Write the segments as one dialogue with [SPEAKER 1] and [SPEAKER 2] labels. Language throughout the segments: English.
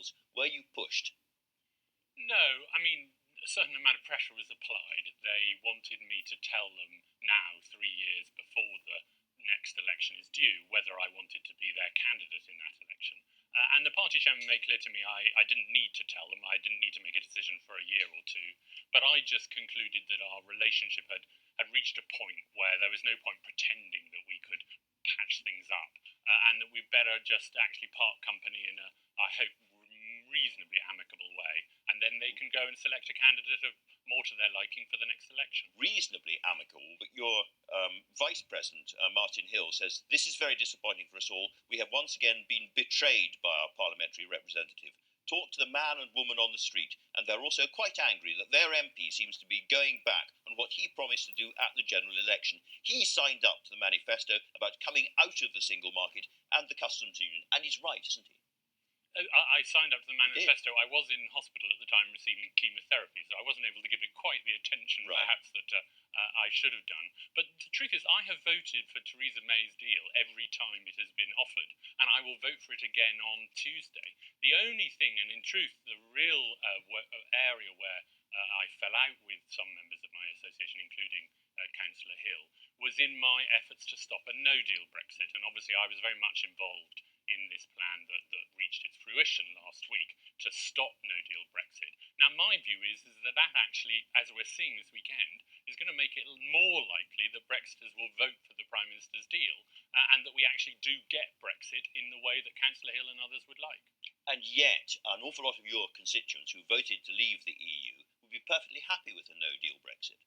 [SPEAKER 1] Hills. Were you pushed?
[SPEAKER 2] No, I mean, a certain amount of pressure was applied. They wanted me to tell them now, 3 years before the next election is due, whether I wanted to be their candidate in that election. And the party chairman made clear to me I didn't need to tell them, I didn't need to make a decision for a year or two, but I just concluded that our relationship had reached a point where there was no point pretending that we could patch things up, and that we'd better just actually part company in a, I hope, reasonably amicable way, and then they can go and select a candidate of more to their liking for the next election.
[SPEAKER 1] Reasonably amicable, but your Vice President, Martin Hill, says, "This is very disappointing for us all. We have once again been betrayed by our parliamentary representative. Talk to the man and woman on the street, and they're also quite angry that their MP seems to be going back on what he promised to do at the general election. He signed up to the manifesto about coming out of the single market and the customs union, and he's right, isn't he?"
[SPEAKER 2] I signed up to the manifesto. I was in hospital at the time receiving chemotherapy, so I wasn't able to give it quite the attention perhaps that I should have done. But the truth is, I have voted for Theresa May's deal every time it has been offered, and I will vote for it again on Tuesday. The only thing, and in truth, the real area where I fell out with some members of my association, including Councillor Hill, was in my efforts to stop a no-deal Brexit. And obviously I was very much involved in this plan that reached its fruition last week to stop no-deal Brexit. Now, my view is that actually, as we're seeing this weekend, is going to make it more likely that Brexiters will vote for the Prime Minister's deal, and that we actually do get Brexit in the way that Councillor Hill and others would like.
[SPEAKER 1] And yet, an awful lot of your constituents who voted to leave the EU would be perfectly happy with a no-deal Brexit.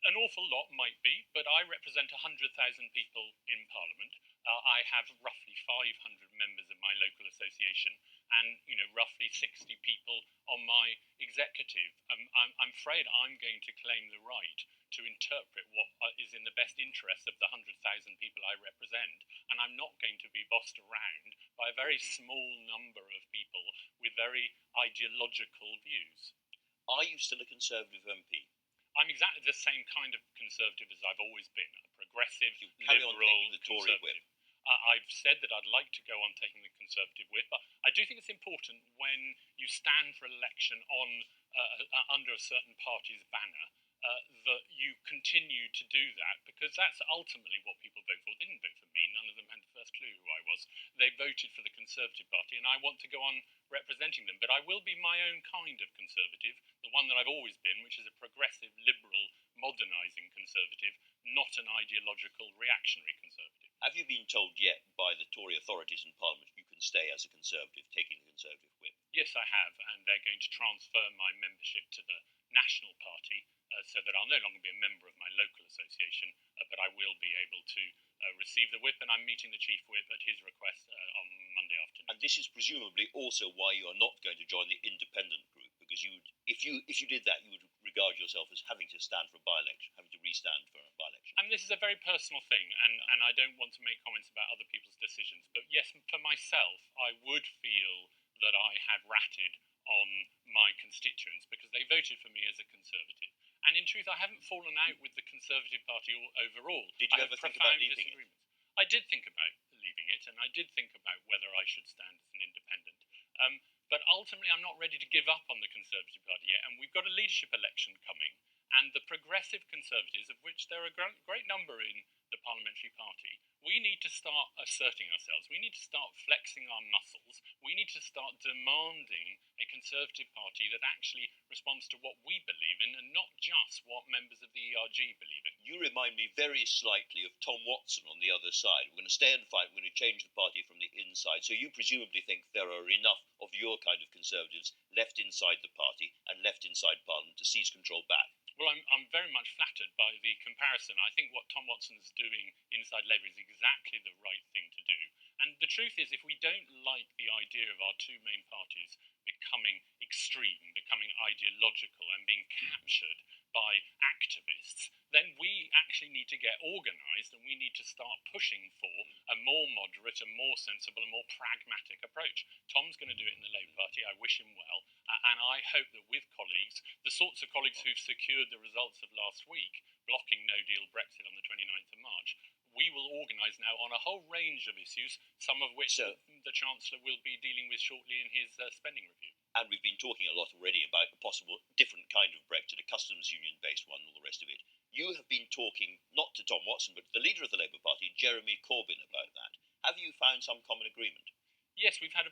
[SPEAKER 2] An awful lot might be, but I represent 100,000 people in Parliament. I have roughly 500 members of my local association, and roughly 60 people on my executive. I'm afraid I'm going to claim the right to interpret what is in the best interest of the 100,000 people I represent, and I'm not going to be bossed around by a very small number of people with very ideological views.
[SPEAKER 1] Are you still a Conservative MP?
[SPEAKER 2] I'm exactly the same kind of Conservative as I've always been, a progressive,
[SPEAKER 1] liberal,
[SPEAKER 2] the Tory whip. I've said that I'd like to go on taking the Conservative whip, but I do think it's important when you stand for election on under a certain party's banner that you continue to do that, because that's ultimately what people vote for. They didn't vote for me. None of them had the first clue who I was. They voted for the Conservative Party, and I want to go on representing them. But I will be my own kind of Conservative, the one that I've always been, which is a progressive, liberal, modernising Conservative, not an ideological, reactionary Conservative.
[SPEAKER 1] Have you been told yet by the Tory authorities in Parliament you can stay as a Conservative, taking the Conservative whip?
[SPEAKER 2] Yes, I have, and they're going to transfer my membership to the National Party, so that I'll no longer be a member of my local association, but I will be able to receive the whip, and I'm meeting the Chief Whip at his request on Monday afternoon.
[SPEAKER 1] And this is presumably also why you are not going to join the independent group, because if you did that, you would regard yourself as having to stand for a by-election, having to re-stand for a by-election.
[SPEAKER 2] And this is a very personal thing, and I don't want to make comments about other people's decisions, but yes, for myself, I would feel that I had ratted on my constituents because they voted for me as a Conservative. And in truth, I haven't fallen out with the Conservative Party overall.
[SPEAKER 1] Did you ever think about leaving it?
[SPEAKER 2] I did think about leaving it, and I did think about whether I should stand as an independent. But ultimately, I'm not ready to give up on the Conservative Party yet, and we've got a leadership election coming, and the Progressive Conservatives, of which there are a great number in the Parliamentary Party, we need to start asserting ourselves. We need to start flexing our muscles. We need to start demanding a Conservative Party that actually responds to what we believe in and not just what members of the ERG believe in.
[SPEAKER 1] You remind me very slightly of Tom Watson on the other side. We're going to stay and fight. We're going to change the party from the inside. So you presumably think there are enough of your kind of Conservatives left inside the party and left inside Parliament to seize control back.
[SPEAKER 2] Well, I'm very much flattered by the comparison. I think what Tom Watson's doing inside Labour is exactly the right thing to do. And the truth is, if we don't like the idea of our two main parties becoming extreme, becoming ideological, and being captured by activists, then we actually need to get organised, and we need to start pushing for a more moderate, a more sensible, a more pragmatic approach. Tom's going to do it in the Labour Party. I wish him well, and I hope that with colleagues, the sorts of colleagues who've secured the results of last week, blocking no-deal Brexit on the 29th of March, we will organise now on a whole range of issues, some of which the Chancellor will be dealing with shortly in his spending review.
[SPEAKER 1] And we've been talking a lot already about the possible different kind of Brexit, a customs union-based one, and all the rest of it. You have been talking, not to Tom Watson, but to the leader of the Labour Party, Jeremy Corbyn, about that. Have you found some common agreement?
[SPEAKER 2] Yes, we've had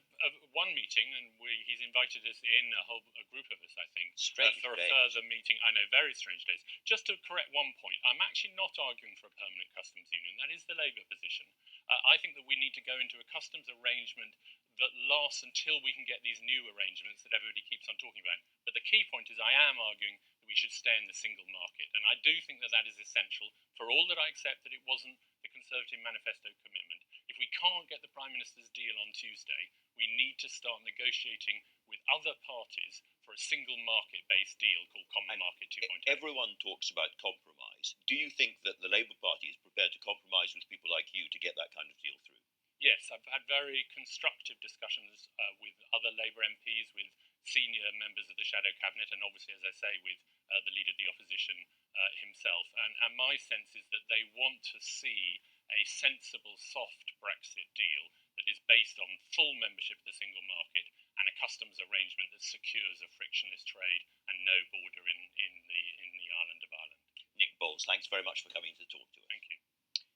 [SPEAKER 2] one meeting, and he's invited us in, a group of us, I think, for a further meeting. I know, very strange days. Just to correct one point, I'm actually not arguing for a permanent customs union. That is the Labour position. I think that we need to go into a customs arrangement that lasts until we can get these new arrangements that everybody keeps on talking about. But the key point is I am arguing that we should stay in the single market. And I do think that that is essential, for all that I accept that it wasn't the Conservative manifesto commitment. If we can't get the Prime Minister's deal on Tuesday, we need to start negotiating with other parties for a single market-based deal called Common Market 2.0.
[SPEAKER 1] Everyone talks about compromise. Do you think that the Labour Party is prepared to compromise with people like you to get that kind of deal through?
[SPEAKER 2] Yes, I've had very constructive discussions with other Labour MPs, with senior members of the Shadow Cabinet, and obviously, as I say, with the Leader of the Opposition himself. And my sense is that they want to see a sensible, soft Brexit deal that is based on full membership of the single market and a customs arrangement that secures a frictionless trade and no border in the island of Ireland.
[SPEAKER 1] Nick Boles, thanks very much for coming to talk to us.